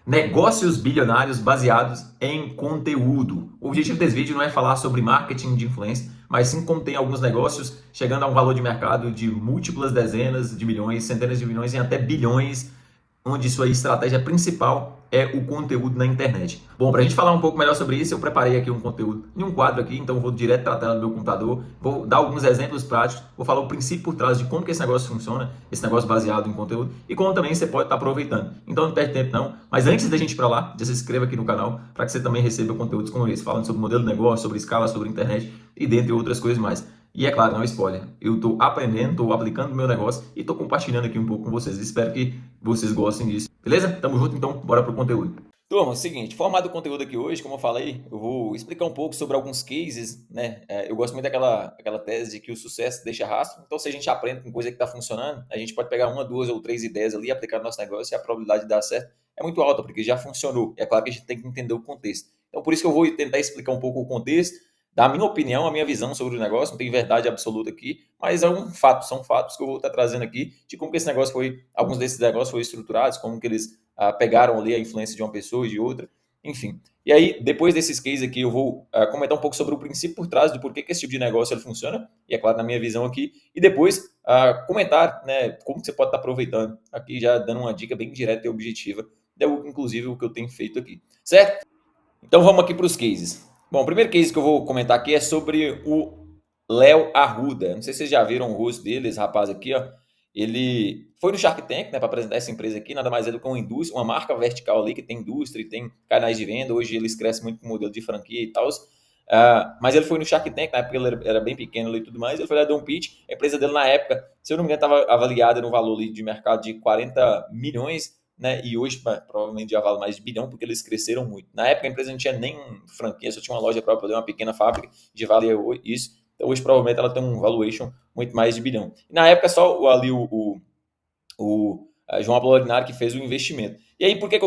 Negócios bilionários baseados em conteúdo. O objetivo desse vídeo não é falar sobre marketing de influência, mas sim como tem alguns negócios chegando a um valor de mercado de múltiplas dezenas de milhões, centenas de milhões e até bilhões, onde sua estratégia principal é o conteúdo na internet. Bom, para a gente falar um pouco melhor sobre isso, eu preparei aqui um conteúdo em um quadro aqui, então eu vou direto para a tela do meu computador, vou dar alguns exemplos práticos, vou falar o princípio por trás de como que esse negócio funciona, esse negócio baseado em conteúdo, e como também você pode estar aproveitando. Então não perde tempo não, mas antes da gente ir para lá, já se inscreva aqui no canal para que você também receba conteúdos como esse, falando sobre modelo de negócio, sobre escala, sobre internet e dentre outras coisas mais. E é claro, não é spoiler, eu estou aprendendo, estou aplicando no meu negócio e estou compartilhando aqui um pouco com vocês. Espero que vocês gostem disso. Beleza? Tamo junto, então bora pro conteúdo. Turma, é o seguinte, formato do conteúdo aqui hoje, como eu falei, eu vou explicar um pouco sobre alguns cases, né? Eu gosto muito daquela tese de que o sucesso deixa rastro. Então, se a gente aprende com coisa que está funcionando, a gente pode pegar uma, duas ou três ideias ali, aplicar no nosso negócio e a probabilidade de dar certo é muito alta, porque já funcionou. E é claro que a gente tem que entender o contexto. Então, por isso que eu vou tentar explicar um pouco o contexto, dar a minha opinião, a minha visão sobre o negócio. Não tem verdade absoluta aqui, mas é um fato, são fatos que eu vou estar trazendo aqui de como que esse negócio foi, alguns desses negócios foram estruturados, como que eles pegaram ali a influência de uma pessoa e de outra, enfim. E aí, depois desses cases aqui, eu vou comentar um pouco sobre o princípio por trás do porquê que esse tipo de negócio ele funciona, e é claro, na minha visão aqui, e depois comentar, né, como que você pode estar aproveitando, aqui já dando uma dica bem direta e objetiva, inclusive o que eu tenho feito aqui, certo? Então vamos aqui para os cases. Bom, o primeiro case que eu vou comentar aqui é sobre o Léo Arruda. Não sei se vocês já viram o rosto dele, esse rapaz aqui, ó. Ele foi no Shark Tank, né, para apresentar essa empresa aqui, nada mais é do que uma indústria, uma marca vertical ali que tem indústria e tem canais de venda. Hoje eles crescem muito com o modelo de franquia e tal. Mas ele foi no Shark Tank, na época ele era bem pequeno ali e tudo mais. Ele foi lá dar um pitch. A empresa dele, na época, se eu não me engano, estava avaliada no valor ali de mercado de 40 milhões, né? E hoje provavelmente já vale mais de bilhão, porque eles cresceram muito. Na época a empresa não tinha nem franquia, só tinha uma loja própria, uma pequena fábrica, já valia isso. Então hoje provavelmente ela tem um valuation muito mais de bilhão. E na época só ali o João Apolinari que fez o investimento. E aí, por que,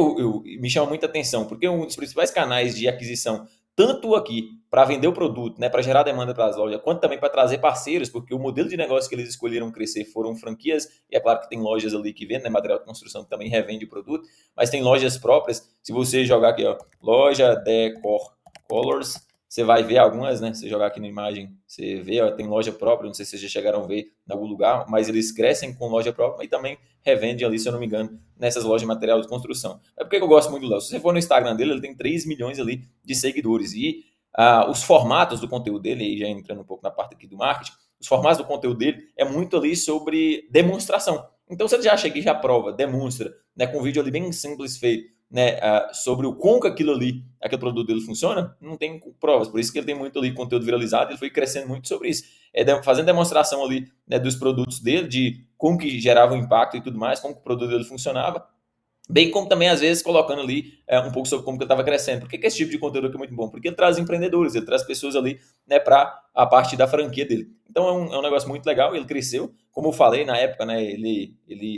me chama muita atenção? Porque um dos principais canais de aquisição, tanto aqui para vender o produto, né, para gerar demanda para as lojas, quanto também para trazer parceiros, porque o modelo de negócio que eles escolheram crescer foram franquias, e é claro que tem lojas ali que vendem, né, material de construção que também revende o produto, mas tem lojas próprias. Se você jogar aqui, ó, loja Decor Colors, você vai ver algumas, né? Você jogar aqui na imagem, você vê, ó, tem loja própria, não sei se vocês já chegaram a ver em algum lugar, mas eles crescem com loja própria e também revendem ali, se eu não me engano, nessas lojas de material de construção. É porque eu gosto muito do Léo. Se você for no Instagram dele, ele tem 3 milhões ali de seguidores. E os formatos do conteúdo dele, aí já entrando um pouco na parte aqui do marketing, os formatos do conteúdo dele é muito ali sobre demonstração. Então, você já chega e já prova, demonstra, né, com um vídeo ali bem simples feito, né, sobre o como que aquilo ali, aquele produto dele funciona, não tem provas. Por isso que ele tem muito ali conteúdo viralizado, ele foi crescendo muito sobre isso. Fazendo demonstração ali, né, dos produtos dele, de como que gerava o impacto e tudo mais, como que o produto dele funcionava, bem como também, às vezes, colocando ali um pouco sobre como que eu estava crescendo. Por que esse tipo de conteúdo aqui é muito bom? Porque ele traz empreendedores, ele traz pessoas ali, né, para a parte da franquia dele. Então é um negócio muito legal, ele cresceu. Como eu falei na época, né,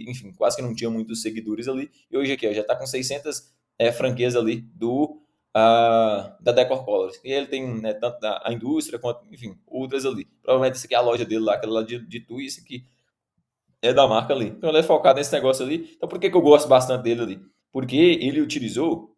enfim, quase que não tinha muitos seguidores ali. E hoje aqui, ó, já está com 600 franquias ali da Decor Colors. E ele tem, né, tanto a indústria quanto, enfim, outras ali. Provavelmente essa aqui é a loja dele lá, aquela lá de Tu, isso aqui é da marca ali. Então ele é focado nesse negócio ali. Então por que eu gosto bastante dele ali? Porque ele utilizou.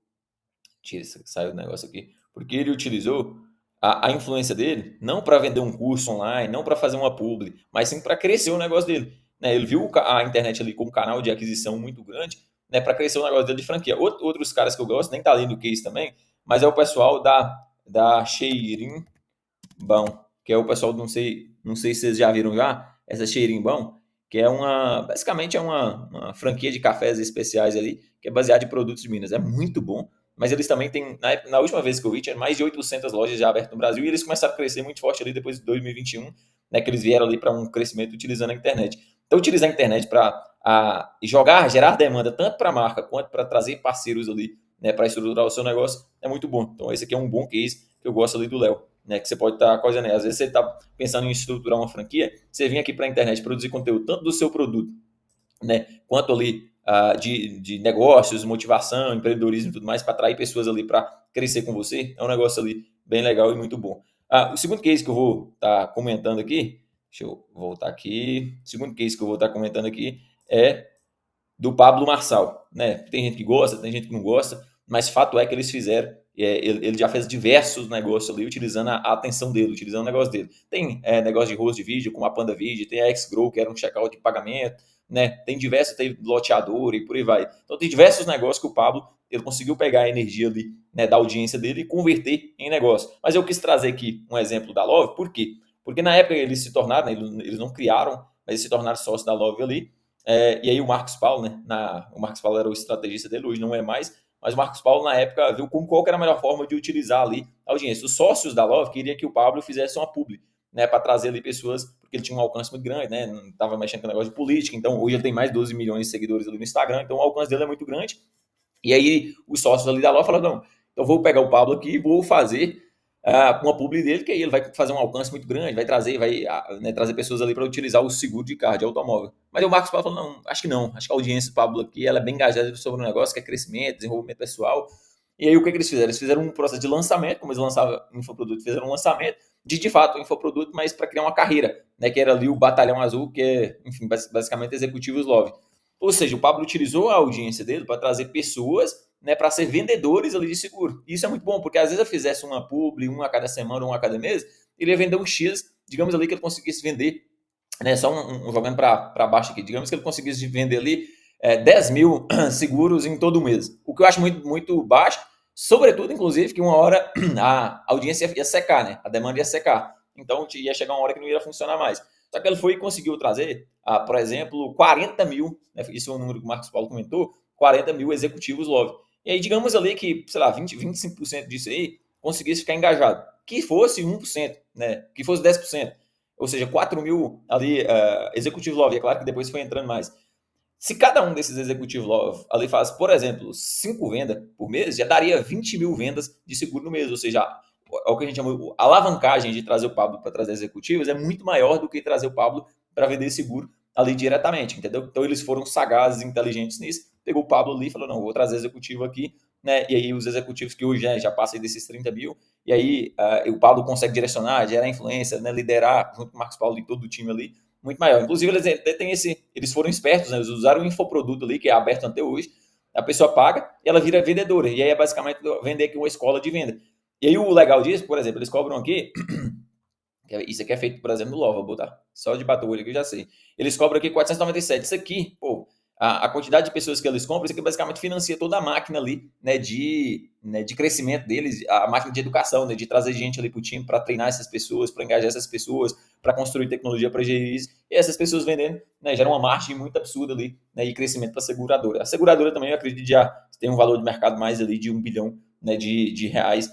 Tira, saiu o negócio aqui. Porque ele utilizou a influência dele não para vender um curso online, não para fazer uma publi, mas sim para crescer o negócio dele. Né? Ele viu a internet ali como canal de aquisição muito grande, né, para crescer o negócio dele de franquia. Outros caras que eu gosto, nem tá ali no case também, mas é o pessoal da Cheirinho Bom, que é o pessoal, não sei se vocês já viram já, essa Xerimbão, que basicamente é uma franquia de cafés especiais ali, que é baseada em produtos de Minas. É muito bom, mas eles também têm, na última vez que eu vi, tinha mais de 800 lojas já abertas no Brasil, e eles começaram a crescer muito forte ali depois de 2021, né, que eles vieram ali para um crescimento utilizando a internet. Então, utilizar a internet para gerar demanda, tanto para a marca, quanto para trazer parceiros ali, né, para estruturar o seu negócio, é muito bom. Então, esse aqui é um bom case que eu gosto ali do Léo, né, que você pode estar coisa, né? Às vezes você está pensando em estruturar uma franquia, você vem aqui para a internet produzir conteúdo tanto do seu produto, né, quanto ali de negócios, motivação, empreendedorismo e tudo mais, para atrair pessoas ali para crescer com você. É um negócio ali bem legal e muito bom. O segundo case que eu vou estar comentando aqui, deixa eu voltar aqui. O segundo case que eu vou estar comentando aqui é do Pablo Marçal, né? Tem gente que gosta, tem gente que não gosta, mas fato é que eles fizeram. Ele já fez diversos negócios ali utilizando a atenção dele, utilizando o negócio dele. Tem negócio de host de vídeo, como a Panda Video, tem a Xgrow, que era um checkout de pagamento, né? Tem diversos, tem loteador e por aí vai. Então tem diversos negócios que o Pablo ele conseguiu pegar a energia ali, né, da audiência dele e converter em negócio. Mas eu quis trazer aqui um exemplo da Love, por quê? Porque na época eles se tornaram, né, eles não criaram, mas eles se tornaram sócios da Love ali. E aí o Marcos Paulo, né? O Marcos Paulo era o estrategista dele, hoje não é mais, mas o Marcos Paulo, na época, viu qual era a melhor forma de utilizar ali a audiência. Os sócios da Love queriam que o Pablo fizesse uma publi, né, para trazer ali pessoas, porque ele tinha um alcance muito grande, né, não estava mexendo com negócio de política, então hoje ele tem mais de 12 milhões de seguidores ali no Instagram, então o alcance dele é muito grande. E aí os sócios ali da Love falaram, não, então vou pegar o Pablo aqui e vou fazer uma publi dele, que aí ele vai fazer um alcance muito grande, vai trazer, né, trazer pessoas ali para utilizar o seguro de carro, de automóvel. Mas o Marcos Paulo falou, não, acho que a audiência do Pablo aqui ela é bem engajada sobre um negócio que é crescimento, desenvolvimento pessoal. E aí o que eles fizeram? Eles fizeram um processo de lançamento, como eles lançavam infoproduto, fizeram um lançamento de fato, um infoproduto, mas para criar uma carreira, né, que era ali o Batalhão Azul, que é, enfim, basicamente executivos Love. Ou seja, o Pablo utilizou a audiência dele para trazer pessoas, né, para ser vendedores ali de seguro. E isso é muito bom, porque às vezes eu fizesse uma publi, uma a cada semana, uma a cada mês, ele ia vender um X, digamos ali que ele conseguisse vender, né, só jogando para baixo aqui, digamos que ele conseguisse vender ali 10 mil seguros em todo mês. O que eu acho muito, muito baixo, sobretudo, inclusive, que uma hora a audiência ia secar, né? A demanda ia secar. Então ia chegar uma hora que não ia funcionar mais. Só que ele foi e conseguiu trazer, por exemplo, 40 mil, né? Isso é o número que o Marcos Paulo comentou, 40 mil executivos Love. E aí, digamos ali que, sei lá, 25% disso aí conseguisse ficar engajado. Que fosse 1%, né? Que fosse 10%. Ou seja, 4 mil ali executivos Love. É claro que depois foi entrando mais. Se cada um desses executivos Love ali faz, por exemplo, 5 vendas por mês, já daria 20 mil vendas de seguro no mês. Ou seja, é o que a gente chama, a alavancagem de trazer o Pablo para trazer executivos é muito maior do que trazer o Pablo para vender seguro ali diretamente, entendeu? Então eles foram sagazes, inteligentes nisso. Pegou o Pablo ali e falou, não, vou trazer executivo aqui, né? E aí os executivos que hoje já passam desses 30 mil, e aí o Pablo consegue direcionar, gerar influência, né? Liderar junto com o Marcos Paulo e todo o time ali, muito maior. Inclusive, eles foram espertos, né? Eles usaram o infoproduto ali, que é aberto até hoje. A pessoa paga e ela vira vendedora. E aí é basicamente vender aqui uma escola de venda. E aí o legal disso, por exemplo, eles cobram aqui. Isso aqui é feito, por exemplo, no LOL, vou botar. Só de bater o olho aqui eu já sei. Eles cobram aqui 497. Isso aqui, pô, a quantidade de pessoas que eles compram, isso aqui basicamente financia toda a máquina ali, né, de crescimento deles, a máquina de educação, né, de trazer gente ali para o time para treinar essas pessoas, para engajar essas pessoas, para construir tecnologia para gerir isso. E essas pessoas vendendo, né, gera uma margem muito absurda ali, né, e crescimento para a seguradora. A seguradora também, eu acredito, já tem um valor de mercado mais ali de 1 bilhão, né, de reais,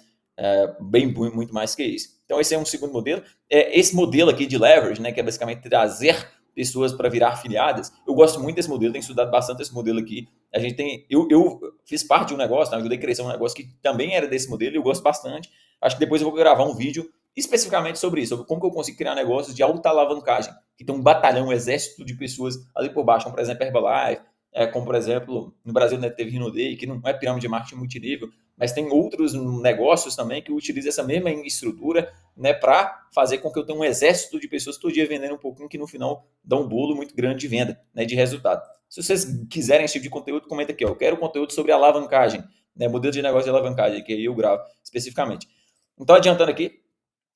bem muito mais que isso. Então esse é um segundo modelo. Esse modelo aqui de leverage, né, que é basicamente trazer pessoas para virar afiliadas, eu gosto muito desse modelo, tenho estudado bastante esse modelo aqui. A gente tem, eu fiz parte de um negócio, né, ajudei a crescer um negócio que também era desse modelo e eu gosto bastante. Acho que depois eu vou gravar um vídeo especificamente sobre isso, sobre como que eu consigo criar negócios de alta alavancagem, que tem um batalhão, um exército de pessoas ali por baixo, como por exemplo Herbalife, como por exemplo no Brasil, né, teve Rinodei, que não é pirâmide de marketing multinível, mas tem outros negócios também que utilizam essa mesma estrutura, né, para fazer com que eu tenha um exército de pessoas todo dia vendendo um pouquinho, que no final dá um bolo muito grande de venda, né, de resultado. Se vocês quiserem esse tipo de conteúdo, comenta aqui. Eu quero conteúdo sobre alavancagem, né, modelo de negócio de alavancagem, que aí eu gravo especificamente. Então, adiantando aqui,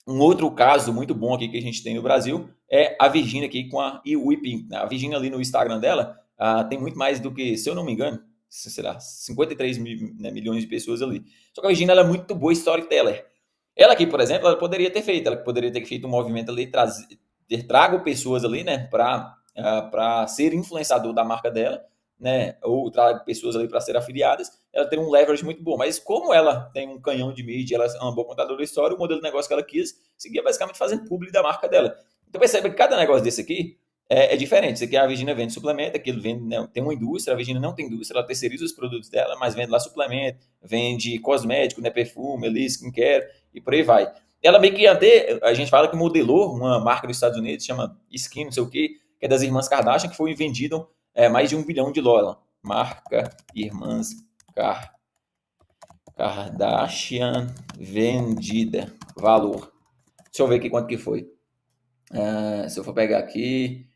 um outro caso muito bom aqui que a gente tem no Brasil é a Virgínia aqui com a Iwiping. A Virgínia ali no Instagram dela tem muito mais do que, se eu não me engano, será 53 milhões de pessoas ali. Só que a Virgínia ela é muito boa storyteller. Ela aqui, por exemplo, ela poderia ter feito um movimento ali, ter trago pessoas ali, né, para ser influenciador da marca dela, né, ou trago pessoas ali para ser afiliadas, ela tem um leverage muito bom. Mas como ela tem um canhão de mídia, ela é uma boa contadora de história, o modelo de negócio que ela quis seguia basicamente fazendo publi da marca dela. Então percebe que cada negócio desse aqui é diferente. Isso aqui a Virginia vende suplemento, aquilo vende, né, tem uma indústria, a Virginia não tem indústria, ela terceiriza os produtos dela, mas vende lá suplemento, vende cosmético, né, perfume, ali, skincare e por aí vai. Ela meio que até, a gente fala que modelou uma marca dos Estados Unidos, chama Skin, não sei o que é das irmãs Kardashian, que foi vendido mais de $1 bilhão. Marca Irmãs Kardashian vendida. Valor. Deixa eu ver aqui quanto que foi. Se eu for pegar aqui,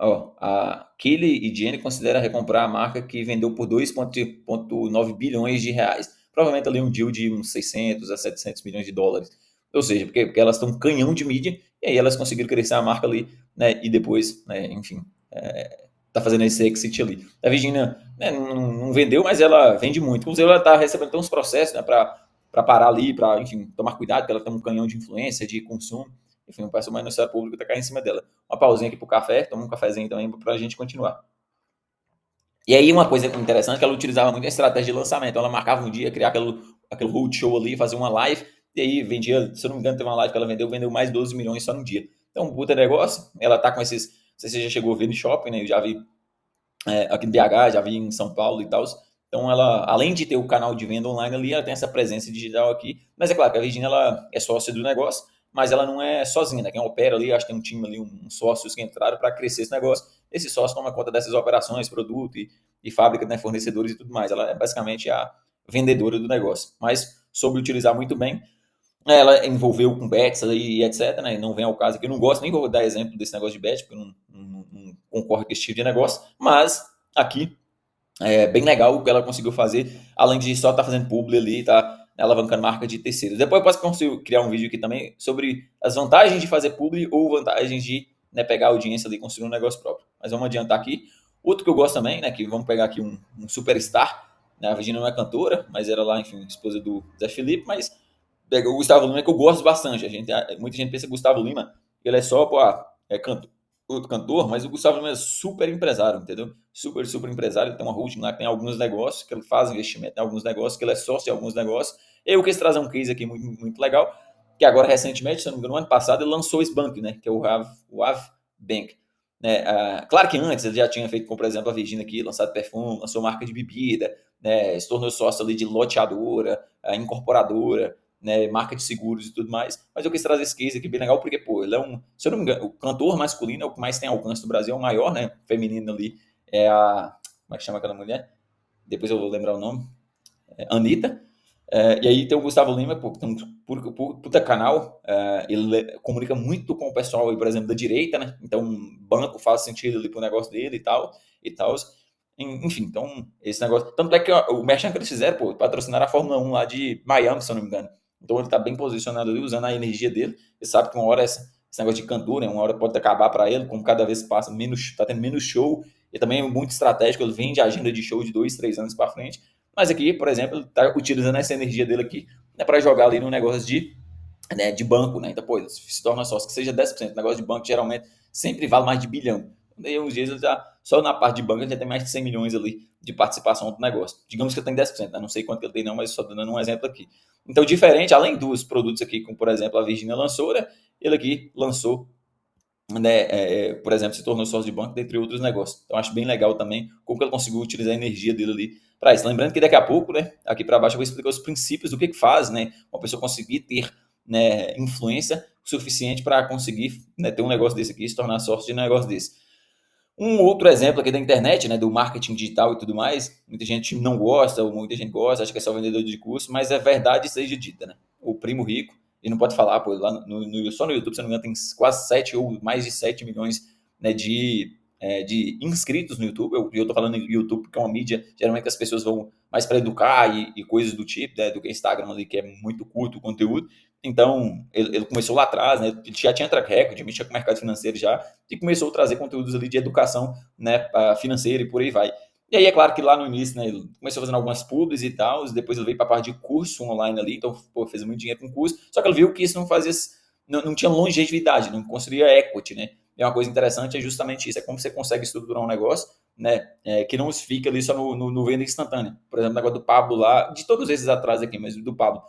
Ó, a Kylie e Jenner considera recomprar a marca que vendeu por 2,9 bilhões de reais. Provavelmente ali um deal de uns 600 a 700 milhões de dólares. Ou seja, porque elas estão um canhão de mídia e aí elas conseguiram crescer a marca ali, né? E depois, né, enfim, tá fazendo esse exit ali. A Virginia, né, não vendeu, mas ela vende muito. Inclusive, ela tá recebendo uns processos, né, para parar ali, para, enfim, tomar cuidado, porque ela tem um canhão de influência, de consumo. Enfim, o pessoal mais no Ministério Público tá caindo em cima dela. Uma pausinha aqui pro café, toma um cafezinho também pra gente continuar. E aí, uma coisa interessante é que ela utilizava muito a estratégia de lançamento. Então, ela marcava um dia, criar aquele roadshow ali, fazer uma live, e aí vendia, se eu não me engano, teve uma live que ela vendeu mais 12 milhões só no dia. Então, um puta negócio. Ela tá com esses. Não sei se você já chegou a ver no shopping, né? Eu já vi aqui em BH, já vi em São Paulo e tal. Então, ela, além de ter o canal de venda online ali, ela tem essa presença digital aqui. Mas é claro que a Virginia, ela é sócia do negócio, mas ela não é sozinha, né? Quem opera ali, acho que tem um time ali, um sócios que entraram para crescer esse negócio. Esse sócio toma conta dessas operações, produto e fábrica, né, fornecedores e tudo mais. Ela é basicamente a vendedora do negócio, mas soube utilizar muito bem. Ela envolveu com bets e etc, né? Não vem ao caso aqui. Eu não gosto, nem vou dar exemplo desse negócio de bet, porque eu não concordo com esse tipo de negócio. Mas aqui é bem legal o que ela conseguiu fazer, além de só estar fazendo publi ali, tá alavancando marca de terceiros. Depois eu posso conseguir criar um vídeo aqui também sobre as vantagens de fazer publi ou vantagens de, né, pegar a audiência ali e construir um negócio próprio. Mas vamos adiantar aqui. Outro que eu gosto também, né, que vamos pegar aqui um superstar, né, a Virginia não é cantora, mas era lá, enfim, esposa do Zé Felipe, mas pega o Gustavo Lima, que eu gosto bastante. Muita gente pensa que o Gustavo Lima, ele é só, pô, é outro cantor, mas o Gustavo Lima é super empresário, entendeu? Super, super empresário. Ele tem uma holding lá que tem alguns negócios, que ele faz investimento em alguns negócios, que ele é sócio de alguns negócios. Eu quis trazer um case aqui muito, muito legal, que agora, recentemente, se não me engano, no ano passado, ele lançou esse banco, né? Que é o Av Bank. Né? Claro que antes ele já tinha feito, como por exemplo, a Virginia aqui, lançado perfume, lançou marca de bebida, né? Se tornou sócio ali de loteadora, incorporadora, né, marca de seguros e tudo mais. Mas eu quis trazer esse case aqui bem legal, porque, pô, ele é se eu não me engano, o cantor masculino é o que mais tem alcance no Brasil, é o maior, né? Feminino ali é a. Como é que chama aquela mulher? Depois eu vou lembrar o nome. Anitta. E aí tem o Gustavo Lima, pô, tem um puta canal. Ele comunica muito com o pessoal, por exemplo, da direita, né? Então, um banco faz sentido ali pro negócio dele e tal. E tal. Enfim, então, esse negócio. Tanto é que o merchan que eles fizeram, pô, patrocinaram a Fórmula 1 lá de Miami, se eu não me engano. Então, ele tá bem posicionado ali, usando a energia dele. Ele sabe que uma hora esse negócio de cantor, né? Uma hora pode acabar para ele, como cada vez passa, tá tendo menos show. E também é muito estratégico, ele vende a agenda de show de 2, 3 anos para frente. Mas aqui, por exemplo, ele está utilizando essa energia dele aqui, né, para jogar ali no negócio de banco, né? Então, pô, se torna sócio que seja 10%. O negócio de banco geralmente sempre vale mais de bilhão. Daí uns dias ele já, só na parte de banco, ele já tem mais de 100 milhões ali de participação do negócio. Digamos que ele tem 10%, né? Não sei quanto que ele tem não, mas só dando um exemplo aqui. Então, diferente, além dos produtos aqui, como por exemplo a Virginia lançou, né? Ele aqui lançou, né, por exemplo, se tornou sócio de banco, dentre outros negócios. Então, acho bem legal também como que ele conseguiu utilizar a energia dele ali para isso. Lembrando que daqui a pouco, né, aqui para baixo eu vou explicar os princípios do que faz, né, uma pessoa conseguir ter, né, influência suficiente para conseguir, né, ter um negócio desse aqui e se tornar sócio de um negócio desse. Um outro exemplo aqui da internet, né, do marketing digital e tudo mais, muita gente não gosta, ou muita gente gosta, acha que é só vendedor de curso, mas é verdade seja dita, né? O primo rico, e não pode falar, pô, lá só no YouTube, se não me engano, tem quase 7 ou mais de 7 milhões, né, de inscritos no YouTube. Eu tô falando no YouTube porque é uma mídia, geralmente as pessoas vão mais para educar e coisas do tipo, né, do que Instagram ali, que é muito curto o conteúdo. Então, ele começou lá atrás, né? Ele já tinha track record, mexia com o mercado financeiro já, e começou a trazer conteúdos ali de educação, né, financeira e por aí vai. E aí, é claro que lá no início, né, ele começou fazendo algumas publis e tal, depois ele veio para a parte de curso online ali, então, pô, fez muito dinheiro com curso, só que ele viu que isso não fazia, não tinha longevidade, não construía equity, né? E uma coisa interessante é justamente isso, é como você consegue estruturar um negócio, né, que não fica ali só no venda instantânea. Por exemplo, o negócio do Pablo lá, de todos esses atrás aqui, mas do Pablo,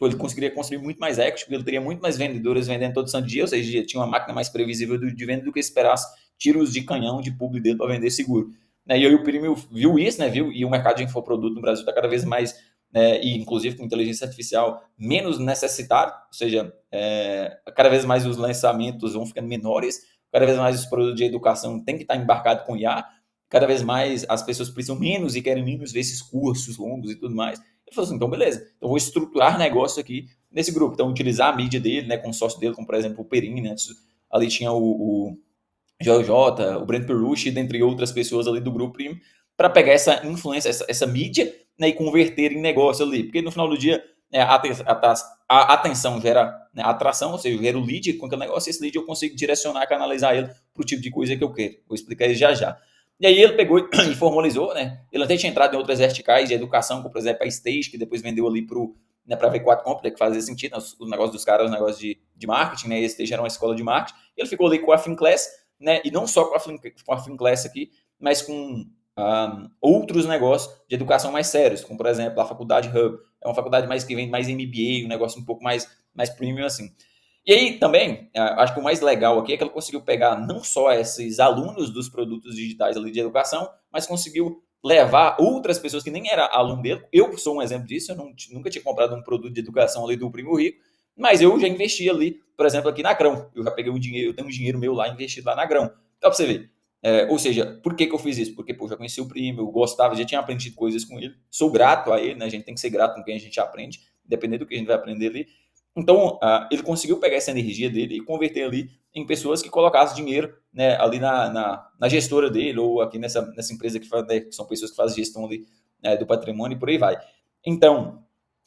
ele conseguiria construir muito mais equity, porque ele teria muito mais vendedores vendendo todo santo dia, ou seja, tinha uma máquina mais previsível de venda do que esperasse tiros de canhão de publi dele para vender seguro. Né? E aí o Primo viu isso, né? Viu, e o mercado de infoproduto no Brasil está cada vez mais, e inclusive com inteligência artificial, menos necessitado, ou seja, cada vez mais os lançamentos vão ficando menores, cada vez mais os produtos de educação têm que estar embarcados com IA, cada vez mais as pessoas precisam menos e querem menos ver esses cursos longos e tudo mais. Ele falou assim, então beleza, então vou estruturar negócio aqui nesse grupo. Então utilizar a mídia dele, né, com o sócio dele, como por exemplo o Perini, né, ali tinha o JJ, o Brent Perucci, dentre outras pessoas ali do grupo Premium, para pegar essa influência, essa mídia, né, e converter em negócio ali. Porque no final do dia, a atenção gera, né, atração, ou seja, gera o lead com aquele negócio, e esse lead eu consigo direcionar, canalizar ele para o tipo de coisa que eu quero. Vou explicar isso já já. E aí ele pegou e formalizou, né? Ele até tinha entrado em outras verticais de educação, como por exemplo a Stage, que depois vendeu ali para né, a V4 Company, que fazia sentido, né, os negócios dos caras, os negócios de marketing, né? A Stage era uma escola de marketing. Ele ficou ali com a Finclass, né? E não só com a Finclass aqui, mas com outros negócios de educação mais sérios, como por exemplo a Faculdade Hub. É uma faculdade mais que vem mais MBA, um negócio um pouco mais premium assim. E aí também, acho que o mais legal aqui é que ele conseguiu pegar não só esses alunos dos produtos digitais ali de educação, mas conseguiu levar outras pessoas que nem eram aluno dele. Eu sou um exemplo disso, eu nunca tinha comprado um produto de educação ali do Primo Rico, mas eu já investi ali, por exemplo, aqui na Grão. Eu já peguei um dinheiro, eu tenho um dinheiro meu lá investido lá na Grão. Então, pra você ver. Ou seja, por que eu fiz isso? Porque, pô, já conheci o primo, eu gostava, já tinha aprendido coisas com ele. Sou grato a ele, né? A gente tem que ser grato com quem a gente aprende, dependendo do que a gente vai aprender ali. Então, ele conseguiu pegar essa energia dele e converter ali em pessoas que colocassem dinheiro, né, ali na gestora dele, ou aqui nessa empresa que, faz, né, que são pessoas que fazem gestão ali, né, do patrimônio e por aí vai. Então,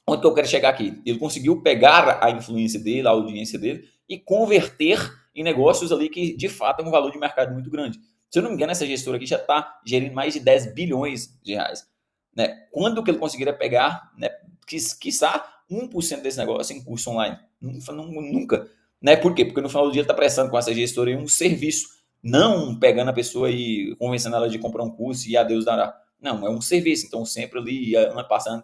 onde que eu quero chegar aqui? Ele conseguiu pegar a influência dele, a audiência dele, e converter em negócios ali que, de fato, tem um valor de mercado muito grande. Se eu não me engano, essa gestora aqui já está gerindo mais de 10 bilhões de reais. Né? Quando que ele conseguiria pegar, né, quiçá, 1% desse negócio em curso online? Nunca. Né? Por quê? Porque no final do dia ele está prestando com essa gestora aí um serviço, não pegando a pessoa e convencendo ela de comprar um curso e a Deus dará. Não, é um serviço. Então, sempre ali, ano passando,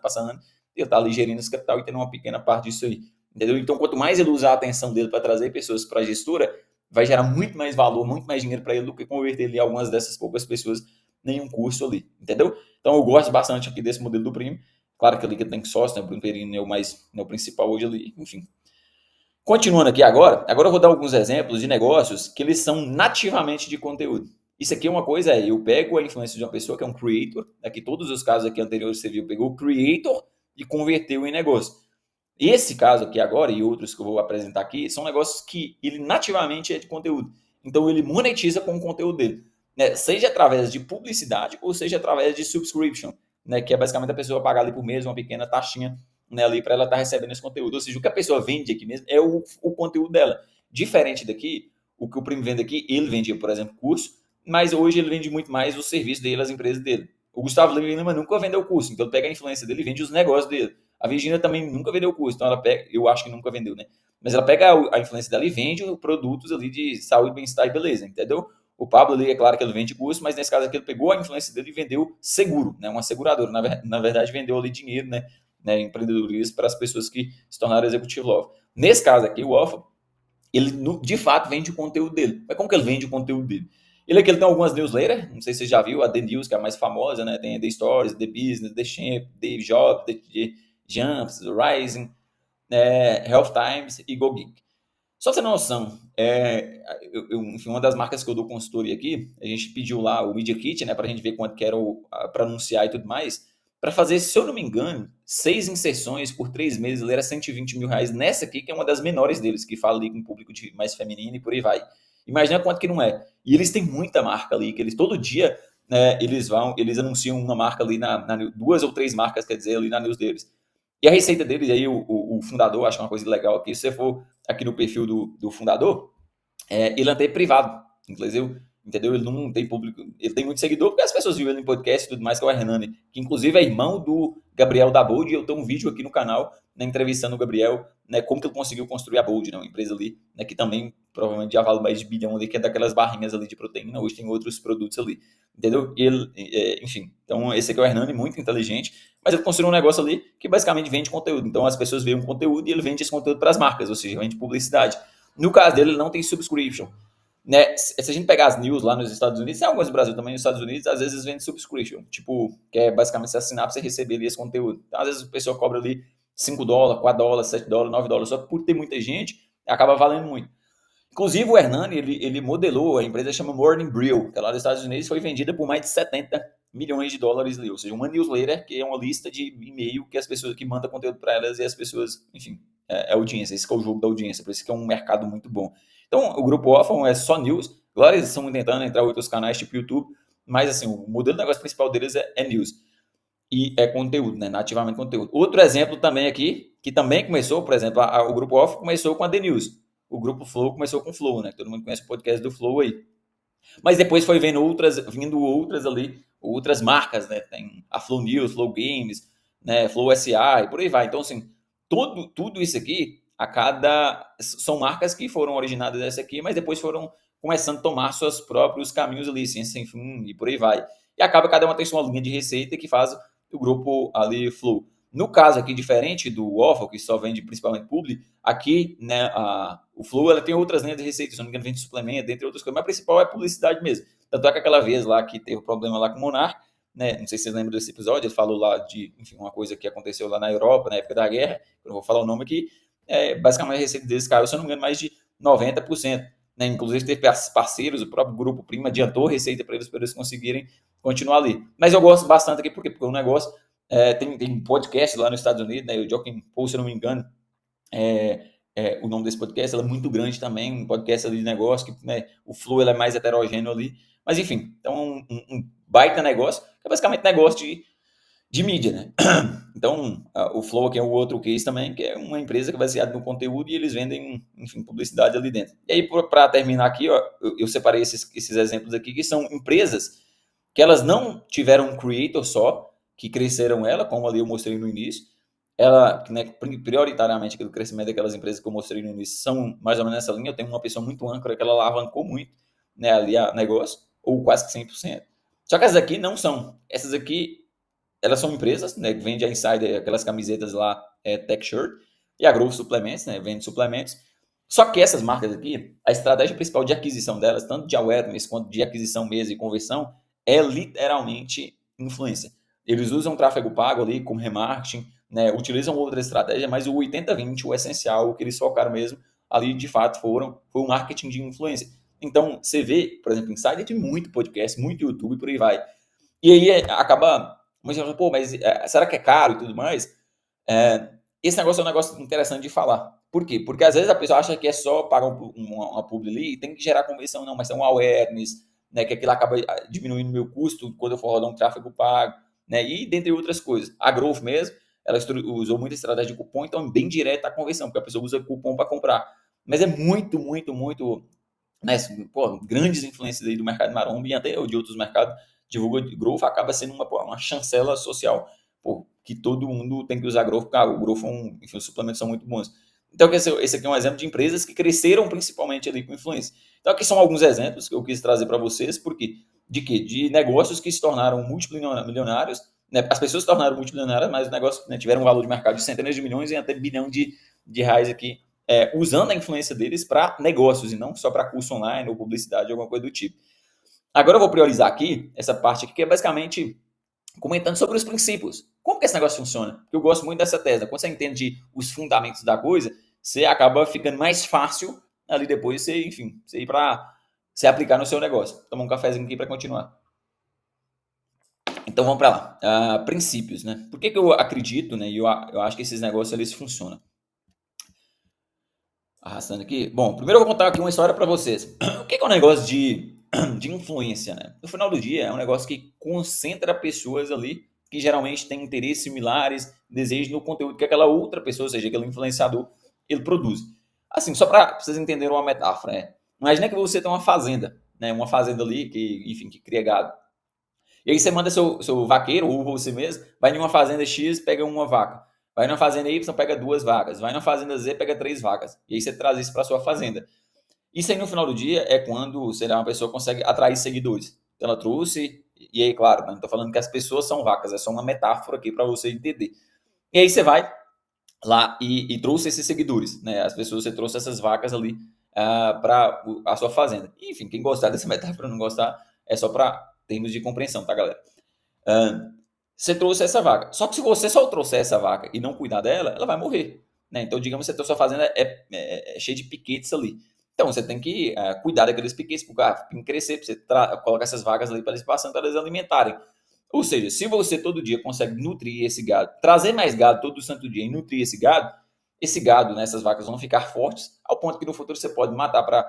ele está ali gerindo esse capital e tendo uma pequena parte disso aí. Entendeu? Então, quanto mais ele usar a atenção dele para trazer pessoas para a gestora, vai gerar muito mais valor, muito mais dinheiro para ele do que converter ali algumas dessas poucas pessoas em um curso ali. Entendeu? Então, eu gosto bastante aqui desse modelo do Primo. Claro que ali que tem sócio, né? O Bruno Perini é o principal hoje ali, enfim. Continuando aqui agora eu vou dar alguns exemplos de negócios que eles são nativamente de conteúdo. Isso aqui é uma coisa, eu pego a influência de uma pessoa que é um creator, aqui todos os casos aqui anteriores você viu, pegou o creator e converteu em negócio. Esse caso aqui agora e outros que eu vou apresentar aqui são negócios que ele nativamente é de conteúdo. Então ele monetiza com o conteúdo dele, né? Seja através de publicidade ou seja através de subscription, né? Que é basicamente a pessoa pagar ali por mês uma pequena taxinha, né, ali para ela estar recebendo esse conteúdo. Ou seja, o que a pessoa vende aqui mesmo é o conteúdo dela. Diferente daqui, o que o Primo vende aqui, ele vende, por exemplo, curso, mas hoje ele vende muito mais o serviço dele, as empresas dele. O Gustavo Lima nunca vendeu curso, então ele pega a influência dele e vende os negócios dele. A Virginia também nunca vendeu curso, então ela pega, eu acho que nunca vendeu, né? Mas ela pega a influência dela e vende produtos ali de saúde, bem-estar e beleza, entendeu? O Pablo ali, é claro que ele vende curso, mas nesse caso aqui ele pegou a influência dele e vendeu seguro, né? Uma seguradora. Na verdade, vendeu ali dinheiro, né? Empreendedorismo para as pessoas que se tornaram executivo Love. Nesse caso aqui, o Alpha, ele de fato vende o conteúdo dele. Mas como que ele vende o conteúdo dele? Ele aqui ele tem algumas newsletters, não sei se você já viu, a The News, que é a mais famosa, né? Tem The Stories, The Business, The Champ, The Job, The Jumps, The Rising, Health Times e Go Geek. Só pra você ter noção, enfim, uma das marcas que eu dou consultoria aqui, a gente pediu lá o Media Kit, né, pra gente ver quanto que era para anunciar e tudo mais, para fazer, se eu não me engano, 6 inserções por 3 meses, ele era 120 mil reais nessa aqui, que é uma das menores deles, que fala ali com o público mais feminino e por aí vai. Imagina quanto que não é. E eles têm muita marca ali, que eles todo dia, né, eles anunciam uma marca ali, duas ou três marcas, quer dizer, ali na news deles. E a receita dele, aí o fundador, acho que é uma coisa legal aqui, se você for aqui no perfil do fundador, ele é até privado, entendeu? Ele não tem público, ele tem muito seguidor, porque as pessoas viram ele em podcast e tudo mais, que é o Hernani, que inclusive é irmão do Gabriel da Bold, e eu tenho um vídeo aqui no canal, né, entrevistando o Gabriel, né, como que ele conseguiu construir a Bold, né, uma empresa ali, né, que também provavelmente já vale mais de bilhão ali, que é daquelas barrinhas ali de proteína, hoje tem outros produtos ali, entendeu? E ele, enfim, então esse aqui é o Hernani, muito inteligente, mas ele construiu um negócio ali que basicamente vende conteúdo. Então as pessoas veem um conteúdo e ele vende esse conteúdo para as marcas, ou seja, vende publicidade. No caso dele, ele não tem subscription. Né? Se a gente pegar as news lá nos Estados Unidos, tem algumas no Brasil também, nos Estados Unidos, às vezes vende subscription, tipo, que é basicamente você assinar para você receber ali esse conteúdo. Então, às vezes a pessoa cobra ali $5, $4, $7, $9, só que por ter muita gente, acaba valendo muito. Inclusive, o Hernani, ele modelou, a empresa chama Morning Brew, que é lá dos Estados Unidos, foi vendida por mais de 70 milhões de dólares ali, ou seja, uma newsletter, que é uma lista de e-mail que as pessoas que mandam conteúdo para elas e as pessoas, enfim, é audiência, esse é o jogo da audiência, por isso que é um mercado muito bom. Então, o grupo Orphan é só news, Agora eles estão tentando entrar em outros canais, tipo YouTube, mas assim, o modelo de negócio principal deles é news. E é conteúdo, né? Nativamente conteúdo. Outro exemplo também aqui, que também começou, por exemplo, o Grupo Off começou com a The News. O Grupo Flow começou com o Flow, né? Todo mundo conhece o podcast do Flow aí. Mas depois foi vindo outras ali, outras marcas, né? Tem a Flow News, Flow Games, né? Flow SA e por aí vai. Então, assim, tudo isso aqui, são marcas que foram originadas dessa aqui, mas depois foram começando a tomar seus próprios caminhos ali, ciência sem fim e por aí vai. E acaba cada uma tem sua linha de receita que faz o grupo ali Flow. No caso aqui, diferente do Waffle, que só vende principalmente publi, aqui, né, o Flow ela tem outras linhas de receita, se não me engano, vende suplemento, entre outras coisas, mas a principal é publicidade mesmo. Tanto é que aquela vez lá que teve um problema lá com o Monark, né, não sei se vocês lembram desse episódio, ele falou lá de, enfim, uma coisa que aconteceu lá na Europa, na época da guerra, eu não vou falar o nome aqui, basicamente a receita deles caiu, se eu não me engano, mais de 90%. Né? Inclusive teve parceiros, o próprio Grupo Prima adiantou receita para eles conseguirem continuar ali. Mas eu gosto bastante aqui, por quê? Porque o negócio tem podcast lá nos Estados Unidos, né? O Joaquin Paul, se eu não me engano, o nome desse podcast é muito grande também, um podcast ali de negócio, que, né, o flow é mais heterogêneo ali. Mas enfim, então um baita negócio, que é basicamente negócio de mídia, né? Então, o Flow aqui é o outro case também, que é uma empresa que é baseada no conteúdo e eles vendem, enfim, publicidade ali dentro. E aí, para terminar aqui, ó, eu separei esses exemplos aqui, que são empresas que elas não tiveram um creator só, que cresceram ela, como ali eu mostrei no início. Ela, né, prioritariamente, aquele crescimento daquelas empresas que eu mostrei no início são mais ou menos nessa linha. Eu tenho uma pessoa muito âncora que ela alavancou muito, né, ali a negócio, ou quase que 100%. Só que essas aqui não são. Essas aqui, elas são empresas, né, que vende a Insider, aquelas camisetas lá, Tech Shirt, e a Growth Suplementos, né, vende suplementos. Só que essas marcas aqui, a estratégia principal de aquisição delas, tanto de awareness quanto de aquisição mesmo e conversão, é literalmente influência. Eles usam tráfego pago ali, como remarketing, né, utilizam outra estratégia, mas o 80-20, o essencial, o que eles focaram mesmo, ali de fato foi o marketing de influência. Então, você vê, por exemplo, Insider tem muito podcast, muito YouTube, por aí vai. E aí acaba... Mas eu falo, pô, mas será que é caro e tudo mais? Esse negócio é um negócio interessante de falar. Por quê? Porque às vezes a pessoa acha que é só pagar uma publi ali e tem que gerar conversão. Não, mas é um awareness, né, que aquilo acaba diminuindo o meu custo quando eu for rodar um tráfego pago, né, e dentre outras coisas. A Growth mesmo, ela usou muita estratégia de cupom, então é bem direta a conversão, porque a pessoa usa cupom para comprar. Mas é muito, né, pô, grandes influências aí do mercado maromba e até de outros mercados divulga Growth, acaba sendo uma chancela social, pô, que todo mundo tem que usar Growth, porque o Growth, enfim, os suplementos são muito bons. Então, esse aqui é um exemplo de empresas que cresceram principalmente ali com influência. Então, aqui são alguns exemplos que eu quis trazer para vocês, porque de quê? De negócios que se tornaram multimilionários, né? As pessoas se tornaram multimilionárias, mas os negócios, né, tiveram um valor de mercado de centenas de milhões e até bilhão de reais aqui, usando a influência deles para negócios e não só para curso online ou publicidade, alguma coisa do tipo. Agora eu vou priorizar aqui essa parte aqui, que é basicamente comentando sobre os princípios. Como que esse negócio funciona? Porque eu gosto muito dessa tese. Quando você entende os fundamentos da coisa, você acaba ficando mais fácil ali depois, enfim, você ir para você aplicar no seu negócio. Tomar um cafezinho aqui para continuar. Então vamos para lá. Princípios, né? Por que eu acredito, né? E eu acho que esses negócios eles funcionam. Arrastando aqui. Bom, primeiro eu vou contar aqui uma história para vocês. O que é um negócio de influência, né? No final do dia, é um negócio que concentra pessoas ali que geralmente têm interesses similares, desejos no conteúdo que aquela outra pessoa, ou seja, aquele influenciador, ele produz. Assim, só para vocês entenderem uma metáfora, né? Imagina que você tem uma fazenda, né? Uma fazenda ali que, enfim, que cria gado. E aí você manda seu vaqueiro, ou você mesmo, vai em uma fazenda X, pega uma vaca. Vai na fazenda Y, pega 2 vacas. Vai na fazenda Z, pega 3 vacas. E aí você traz isso para sua fazenda. Isso aí no final do dia é quando, sei lá, uma pessoa consegue atrair seguidores. Então, ela trouxe, e aí, claro, não estou falando que as pessoas são vacas, é só uma metáfora aqui para você entender. E aí você vai lá e trouxe esses seguidores, né? As pessoas, você trouxe essas vacas ali para a sua fazenda. Enfim, quem gostar dessa metáfora, não gostar, é só para termos de compreensão, tá, galera? Você trouxe essa vaca. Só que se você só trouxer essa vaca e não cuidar dela, ela vai morrer. Né? Então, digamos que a sua fazenda é cheia de piquetes ali. Então, você tem que cuidar daqueles piquetes para crescer, para você colocar essas vagas ali para eles passando, para eles alimentarem. Ou seja, se você todo dia consegue nutrir esse gado, trazer mais gado todo santo dia e nutrir esse gado, né, essas vacas vão ficar fortes, ao ponto que no futuro você pode matar para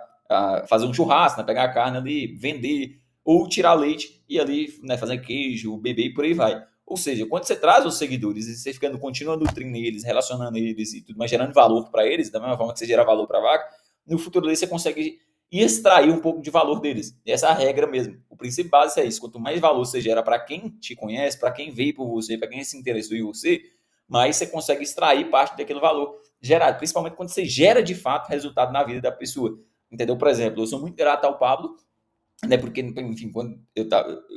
fazer um churrasco, né, pegar a carne ali, vender, ou tirar leite e ali, né, fazer queijo, beber e por aí vai. Ou seja, quando você traz os seguidores e você fica continuando nutrindo eles, relacionando eles e tudo, mas gerando valor para eles, da mesma forma que você gera valor para a vaca, no futuro ali você consegue extrair um pouco de valor deles. E essa é a regra mesmo. O princípio básico é isso. Quanto mais valor você gera para quem te conhece, para quem veio por você, para quem se interessou em você, mais você consegue extrair parte daquele valor gerado. Principalmente quando você gera de fato resultado na vida da pessoa. Entendeu? Por exemplo, eu sou muito grato ao Pablo, né? Porque, enfim, quando eu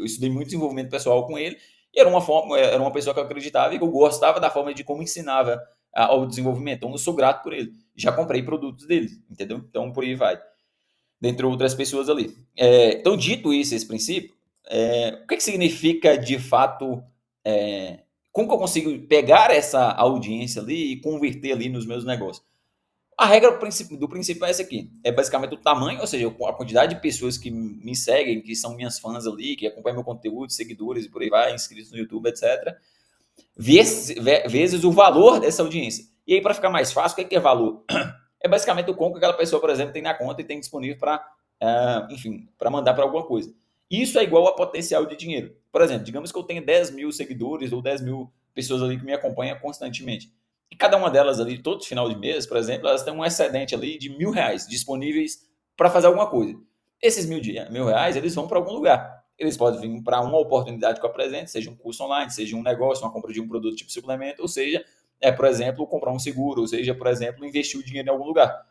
estudei muito desenvolvimento pessoal com ele, e era uma pessoa que eu acreditava e que eu gostava da forma de como ensinava ao desenvolvimento. Então, eu sou grato por ele. Já comprei produtos dele, entendeu? Então, por aí vai. Dentre outras pessoas ali. Então, dito isso, esse princípio, o que significa de fato? Como que eu consigo pegar essa audiência ali e converter ali nos meus negócios? A regra do princípio é essa aqui. É basicamente o tamanho, ou seja, a quantidade de pessoas que me seguem, que são minhas fãs ali, que acompanham meu conteúdo, seguidores e por aí vai, inscritos no YouTube, etc. Vezes o valor dessa audiência. E aí, para ficar mais fácil, o que é valor? É basicamente o quanto que aquela pessoa, por exemplo, tem na conta e tem disponível para, enfim, para mandar para alguma coisa. Isso é igual a potencial de dinheiro. Por exemplo, digamos que eu tenho 10 mil seguidores ou 10 mil pessoas ali que me acompanham constantemente. E cada uma delas ali, todo final de mês, por exemplo, elas têm um excedente ali de R$ 1.000 disponíveis para fazer alguma coisa. Esses R$ 1.000, eles vão para algum lugar. Eles podem vir para uma oportunidade que eu apresento, seja um curso online, seja um negócio, uma compra de um produto tipo suplemento, ou seja, por exemplo, comprar um seguro, ou seja, por exemplo, investir o dinheiro em algum lugar.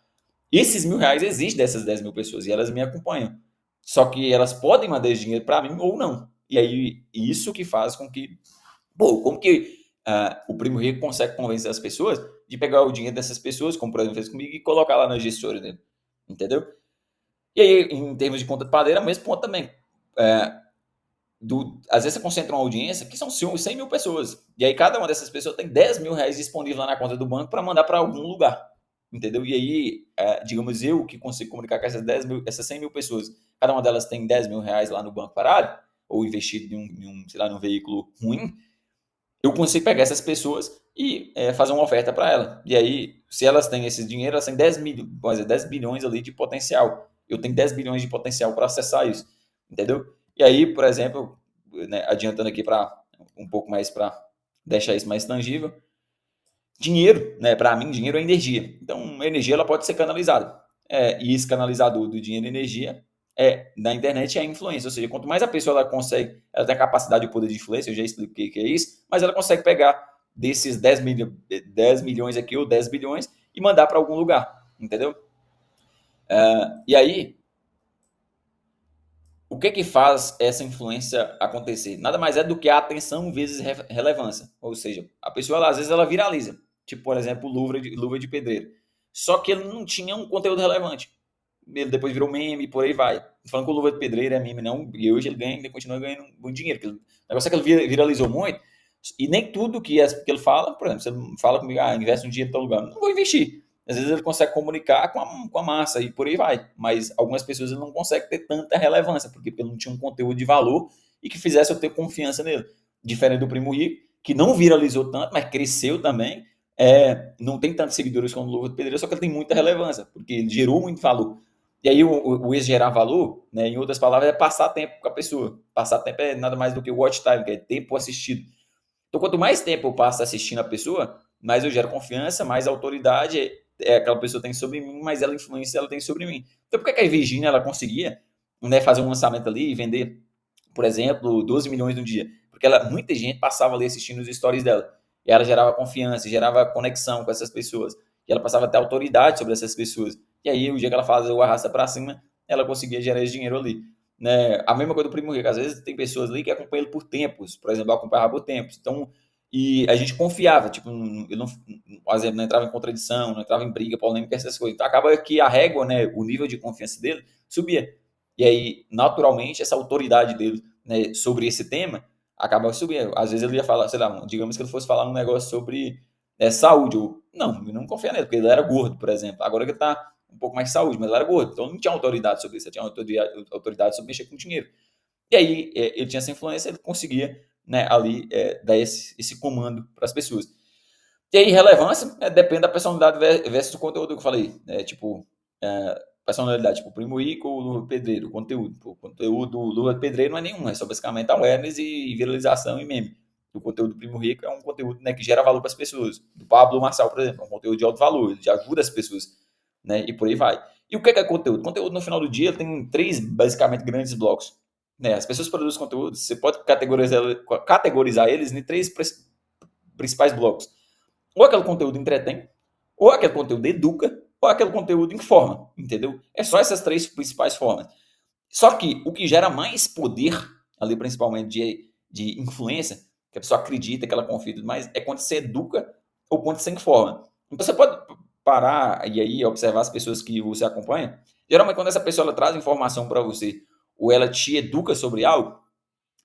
Esses R$ 1.000 existem dessas 10 mil pessoas e elas me acompanham. Só que elas podem mandar esse dinheiro para mim ou não. E aí, isso que faz com que. Pô, como que o Primo Rico consegue convencer as pessoas de pegar o dinheiro dessas pessoas, como por exemplo fez comigo, e colocar lá na gestora dele? Entendeu? E aí, em termos de conta de padeira, mesmo ponto também. Às vezes você concentra uma audiência que são 100 mil pessoas. E aí cada uma dessas pessoas tem R$ 10.000 disponível lá na conta do banco para mandar para algum lugar. Entendeu? E aí, digamos, eu que consigo comunicar com essas 100 mil pessoas, cada uma delas tem R$ 10.000 lá no banco parado, ou investido sei lá, num veículo ruim, eu consigo pegar essas pessoas e fazer uma oferta para elas. E aí, se elas têm esse dinheiro, elas têm 10 bilhões ali de potencial. Eu tenho 10 bilhões de potencial para acessar isso. Entendeu? E aí, por exemplo, né, adiantando aqui para um pouco mais para deixar isso mais tangível, dinheiro, né, para mim, dinheiro é energia. Então, a energia ela pode ser canalizada. E esse canalizador do dinheiro e energia na internet é a influência. Ou seja, quanto mais a pessoa ela consegue, ela tem a capacidade e o poder de influência, eu já expliquei o que é isso, mas ela consegue pegar desses 10 milhões aqui ou 10 bilhões e mandar para algum lugar. Entendeu? E aí, o que faz essa influência acontecer? Nada mais é do que a atenção vezes relevância. Ou seja, a pessoa, às vezes, ela viraliza. Tipo, por exemplo, luva de pedreiro. Só que ele não tinha um conteúdo relevante. Ele depois virou meme e por aí vai. Falando que o luva de pedreiro é meme, não. E hoje ele continua ganhando muito dinheiro. O negócio é que ele viralizou muito. E nem tudo que ele fala, por exemplo, você fala comigo, investe um dinheiro em tal lugar. Não vou investir. Às vezes ele consegue comunicar com a massa e por aí vai. Mas algumas pessoas ele não consegue ter tanta relevância, porque ele não tinha um conteúdo de valor e que fizesse eu ter confiança nele. Diferente do Primo Rico, que não viralizou tanto, mas cresceu também. Não tem tantos seguidores como o Luva de Pedreiro, só que ele tem muita relevância, porque ele gerou muito valor. E aí o gerar valor, né, em outras palavras, é passar tempo com a pessoa. Passar tempo é nada mais do que o watch time, que é tempo assistido. Então, quanto mais tempo eu passo assistindo a pessoa, mais eu gero confiança, mais autoridade aquela pessoa tem sobre mim, mais ela influência ela tem sobre mim. Então, por que a Virginia ela conseguia, né, fazer um lançamento ali e vender, por exemplo, 12 milhões no dia? Porque muita gente passava ali assistindo os stories dela. E ela gerava confiança, gerava conexão com essas pessoas. E ela passava a ter autoridade sobre essas pessoas. E aí, o dia que ela fazia o arrasta para cima, ela conseguia gerar esse dinheiro ali. Né? A mesma coisa do Primo Rico. Às vezes tem pessoas ali que acompanham ele por tempos. Por exemplo, eu acompanhava por tempos. Então, e a gente confiava. Tipo, ele não, por exemplo, não entrava em contradição, não entrava em briga, polêmica, essas coisas. Então, acaba que a régua, né, o nível de confiança dele subia. E aí, naturalmente, essa autoridade dele, né, sobre esse tema acaba subindo. Às vezes ele ia falar, sei lá, digamos que ele fosse falar um negócio sobre saúde. Não, eu não confia nele, porque ele era gordo, por exemplo. Agora que ele tá um pouco mais de saúde, mas ele era gordo. Então não tinha autoridade sobre isso, ele tinha autoridade sobre mexer com dinheiro. E aí ele tinha essa influência, ele conseguia, né, ali dar esse comando para as pessoas. E aí relevância depende da personalidade versus o conteúdo que eu falei. Tipo, personalidade, tipo Primo Rico ou Luva Pedreiro, conteúdo. Pô, o conteúdo do Luva Pedreiro não é nenhum, é só basicamente awareness e viralização e meme. O conteúdo do Primo Rico é um conteúdo, né, que gera valor para as pessoas. Do Pablo Marçal, por exemplo, é um conteúdo de alto valor, ele ajuda as pessoas, né, e por aí vai. E o que é conteúdo? Conteúdo, no final do dia, tem três, basicamente, grandes blocos. Né? As pessoas produzem conteúdo, você pode categorizar eles em três principais blocos. Ou aquele conteúdo entretém, ou aquele conteúdo educa, ou aquele conteúdo informa, entendeu? É só essas três principais formas. Só que o que gera mais poder, ali principalmente de influência, que a pessoa acredita, que ela confia e tudo mais, é quando você educa ou quando você informa. Então você pode parar e aí observar as pessoas que você acompanha. Geralmente quando essa pessoa ela traz informação para você ou ela te educa sobre algo,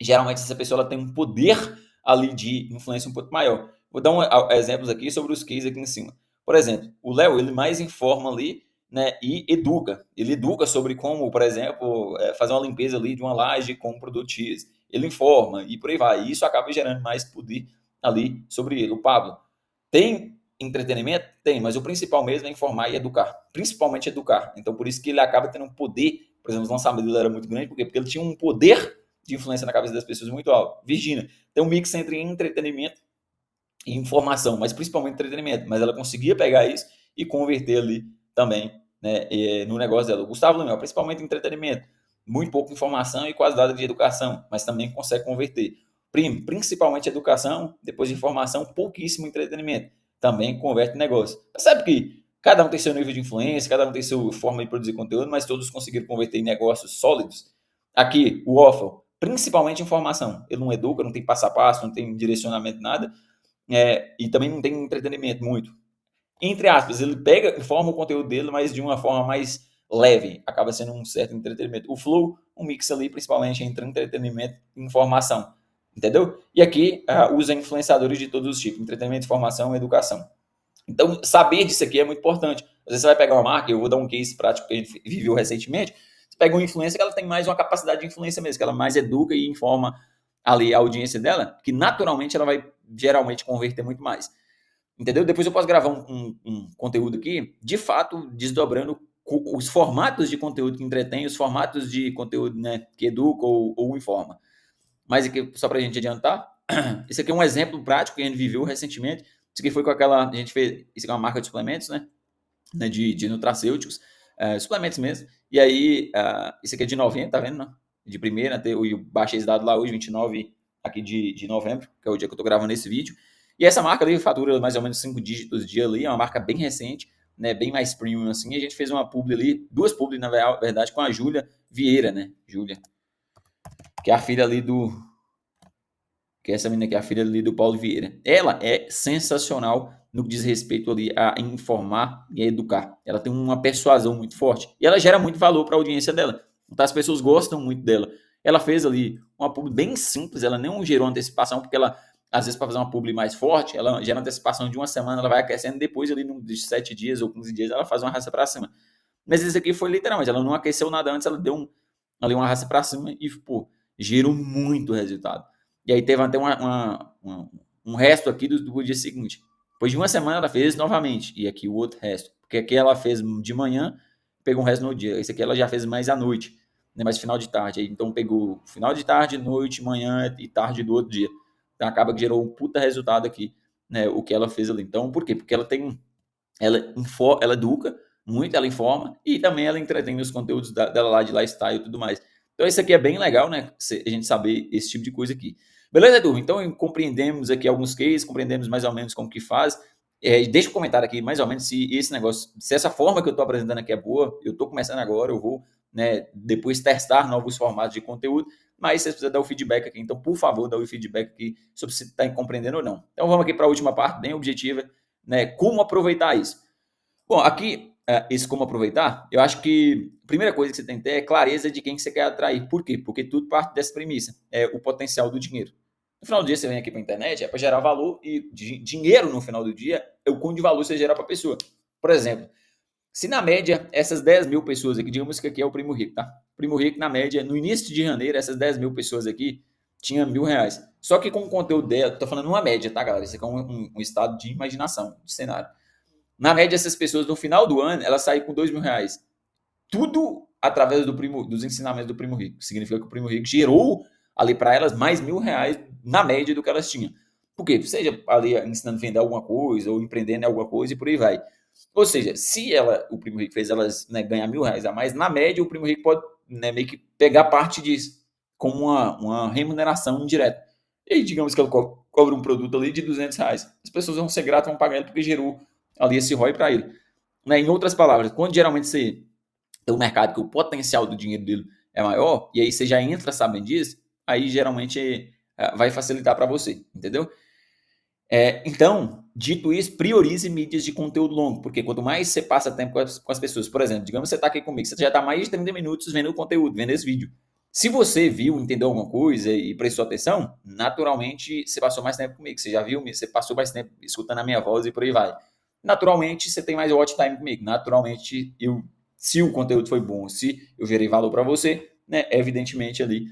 geralmente essa pessoa ela tem um poder ali de influência um pouco maior. Vou dar exemplos aqui sobre os cases aqui em cima. Por exemplo, o Léo, ele mais informa ali, né, e educa. Ele educa sobre como, por exemplo, fazer uma limpeza ali de uma laje com um produto X. Ele informa e por aí vai. E isso acaba gerando mais poder ali sobre ele. O Pablo tem entretenimento? Tem, mas o principal mesmo é informar e educar. Principalmente educar. Então, por isso que ele acaba tendo um poder. Por exemplo, os lançamentos dele era muito grande. Por quê? Porque ele tinha um poder de influência na cabeça das pessoas muito alto. Virgínia tem um mix entre entretenimento e informação, mas principalmente entretenimento. Mas ela conseguia pegar isso e converter ali também, né, no negócio dela. O Gustavo Leonel, principalmente entretenimento. Muito pouca informação e quase nada de educação, mas também consegue converter. Primo, principalmente educação, depois informação, pouquíssimo entretenimento. Também converte negócio. Percebe que cada um tem seu nível de influência, cada um tem sua forma de produzir conteúdo, mas todos conseguiram converter em negócios sólidos. Aqui, o Waffle, principalmente informação. Ele não educa, não tem passo a passo, não tem direcionamento, nada. E também não tem entretenimento muito. Entre aspas, ele pega, informa o conteúdo dele, mas de uma forma mais leve. Acaba sendo um certo entretenimento. O Flow, um mix ali, principalmente entre entretenimento e informação. Entendeu? E aqui usa influenciadores de todos os tipos. Entretenimento, informação e educação. Então, saber disso aqui é muito importante. Às vezes você vai pegar uma marca, eu vou dar um case prático que a gente viveu recentemente. Você pega uma influência que ela tem mais uma capacidade de influência mesmo, que ela mais educa e informa ali a audiência dela, que naturalmente ela vai geralmente converter muito mais. Entendeu? Depois eu posso gravar um conteúdo aqui, de fato, desdobrando os formatos de conteúdo que entretém, os formatos de conteúdo, né, que educa ou informa. Mas aqui, só para a gente adiantar, esse aqui é um exemplo prático que a gente viveu recentemente. Isso aqui foi com aquela. A gente fez. Isso aqui é uma marca de suplementos, né? De nutracêuticos, suplementos mesmo. E aí, isso aqui é de novembro, tá vendo? Não? De primeira, eu baixei esse dado lá hoje, 29 aqui de novembro, que é o dia que eu tô gravando esse vídeo. E essa marca ali fatura mais ou menos 5 dígitos dia ali, é uma marca bem recente, né? Bem mais premium assim. E a gente fez uma publi ali, duas publi na verdade, com a Júlia Vieira, né? Júlia, que é a filha ali que essa menina aqui é a filha ali do Paulo Vieira. Ela é sensacional no que diz respeito ali a informar e a educar. Ela tem uma persuasão muito forte e ela gera muito valor para a audiência dela. Então as pessoas gostam muito dela. Ela fez ali uma publi bem simples, ela não gerou antecipação, porque ela, às vezes, para fazer uma publi mais forte, ela gera antecipação de uma semana, ela vai aquecendo, depois ali de 7 dias ou 15 dias ela faz uma raça para cima. Mas isso aqui foi literalmente, ela não aqueceu nada antes, ela deu ali uma raça para cima e, pô, gerou muito resultado. E aí teve até um resto aqui do dia seguinte. Depois de uma semana ela fez novamente. E aqui o outro resto. Porque aqui ela fez de manhã, pegou um resto no dia. Esse aqui ela já fez mais à noite, né? Mais final de tarde. Aí, então pegou final de tarde, noite, manhã e tarde do outro dia. Então acaba que gerou um puta resultado aqui, né? O que ela fez ali. Então por quê? Porque ela tem. Ela educa muito, ela informa e também ela entretém os conteúdos dela lá de lifestyle e tudo mais. Então isso aqui é bem legal, né? A gente saber esse tipo de coisa aqui. Beleza, Edu? Então compreendemos aqui alguns cases, compreendemos mais ou menos como que faz. Deixa um comentário aqui mais ou menos se esse negócio, se essa forma que eu estou apresentando aqui é boa. Eu estou começando agora, eu vou, né, depois testar novos formatos de conteúdo, mas você precisa dar o feedback aqui. Então, por favor, dá o feedback aqui sobre se está compreendendo ou não. Então vamos aqui para a última parte, bem objetiva, né? Como aproveitar isso? Bom, aqui, esse como aproveitar, eu acho que a primeira coisa que você tem que ter é clareza de quem você quer atrair. Por quê? Porque tudo parte dessa premissa, é o potencial do dinheiro. No final do dia, você vem aqui para a internet, é para gerar valor e dinheiro no final do dia é o quanto de valor você gerar para a pessoa. Por exemplo, se na média, essas 10 mil pessoas aqui, digamos que aqui é o Primo Rico, tá? Primo Rico, na média, no início de janeiro, essas 10 mil pessoas aqui tinham R$1.000. Só que com o conteúdo dela, tô falando uma média, tá, galera? Isso aqui é um estado de imaginação, de cenário. Na média, essas pessoas, no final do ano, elas saem com R$2.000. tudo através dos ensinamentos do Primo Rico. Significa que o Primo Rico gerou ali para elas mais R$ 1.000 na média do que elas tinham. Por quê? Seja ali ensinando a vender alguma coisa ou empreendendo em alguma coisa e por aí vai. Ou seja, se o Primo Rico fez elas, né, ganhar R$ 1.000 a mais, na média o Primo Rico pode, né, meio que pegar parte disso como uma remuneração indireta. E aí, digamos que ele cobra um produto ali de R$ 200. As pessoas vão ser gratas, vão pagar ele porque gerou ali esse ROI para ele. Né? Em outras palavras, quando geralmente você tem um mercado que o potencial do dinheiro dele é maior, e aí você já entra sabendo disso, aí geralmente vai facilitar para você, entendeu? Então, dito isso, priorize mídias de conteúdo longo, porque quanto mais você passa tempo com as pessoas, por exemplo, digamos que você está aqui comigo, você já está mais de 30 minutos vendo o conteúdo, vendo esse vídeo. Se você viu, entendeu alguma coisa e prestou atenção, naturalmente você passou mais tempo comigo, você já viu, você passou mais tempo escutando a minha voz e por aí vai. Naturalmente você tem mais watch time comigo, naturalmente se o conteúdo foi bom, se eu gerei valor para você, né, evidentemente ali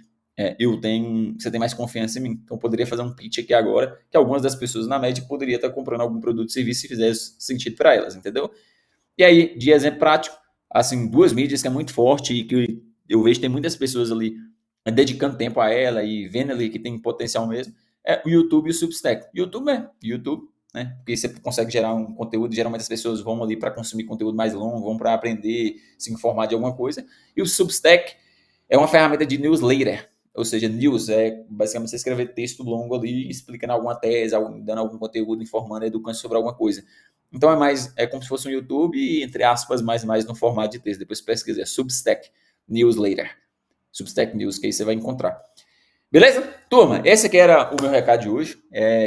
você tem mais confiança em mim. Então, eu poderia fazer um pitch aqui agora, que algumas das pessoas, na média, poderiam estar comprando algum produto ou serviço se fizesse sentido para elas, entendeu? E aí, de exemplo prático, assim, duas mídias que é muito forte e que eu vejo que tem muitas pessoas ali dedicando tempo a ela e vendo ali que tem potencial mesmo, é o YouTube e o Substack. YouTube, né? Porque você consegue gerar um conteúdo, geralmente as pessoas vão ali para consumir conteúdo mais longo, vão para aprender, se informar de alguma coisa. E o Substack é uma ferramenta de newsletter, ou seja, news é basicamente você escrever texto longo ali, explicando alguma tese, dando algum conteúdo, informando, educando sobre alguma coisa. Então é como se fosse um YouTube, entre aspas, mais no formato de texto. Depois pesquisa, Substack Newsletter. Substack News, que aí você vai encontrar. Beleza? Turma, esse aqui era o meu recado de hoje.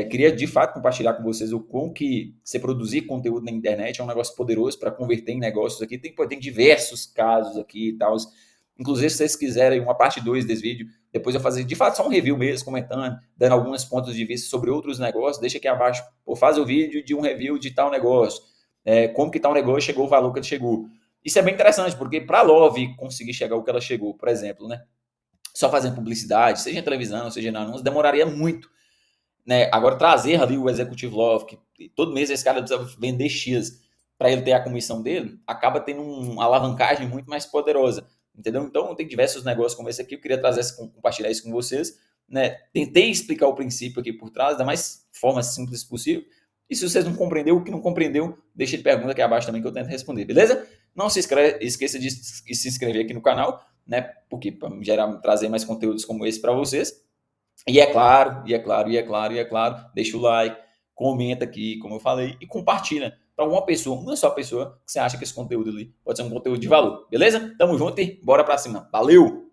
Queria, de fato, compartilhar com vocês o quão que você produzir conteúdo na internet é um negócio poderoso para converter em negócios aqui. Tem diversos casos aqui e tal. Inclusive, se vocês quiserem uma parte 2 desse vídeo, depois eu fazer, de fato, só um review mesmo, comentando, dando alguns pontos de vista sobre outros negócios, deixa aqui abaixo. Faz o vídeo de um review de tal negócio. Como que tal negócio chegou o valor que ele chegou. Isso é bem interessante, porque para a Love conseguir chegar ao que ela chegou, por exemplo, né? Só fazendo publicidade, seja em televisão, seja na anúncio, demoraria muito. Né? Agora, trazer ali o Executive Love, que todo mês esse cara precisa vender X para ele ter a comissão dele, acaba tendo uma alavancagem muito mais poderosa. Entendeu? Então, tem diversos negócios como esse aqui, eu queria compartilhar isso com vocês. Né? Tentei explicar o princípio aqui por trás da mais forma simples possível. E se vocês não compreenderam, o que não compreendeu, deixa de pergunta aqui abaixo também que eu tento responder, beleza? Não esqueça de se inscrever aqui no canal, né? Porque para trazer mais conteúdos como esse para vocês. E é claro, deixa o like, comenta aqui, como eu falei, e compartilha para uma só pessoa que você acha que esse conteúdo ali pode ser um conteúdo de valor, beleza? Tamo junto e bora pra cima. Valeu!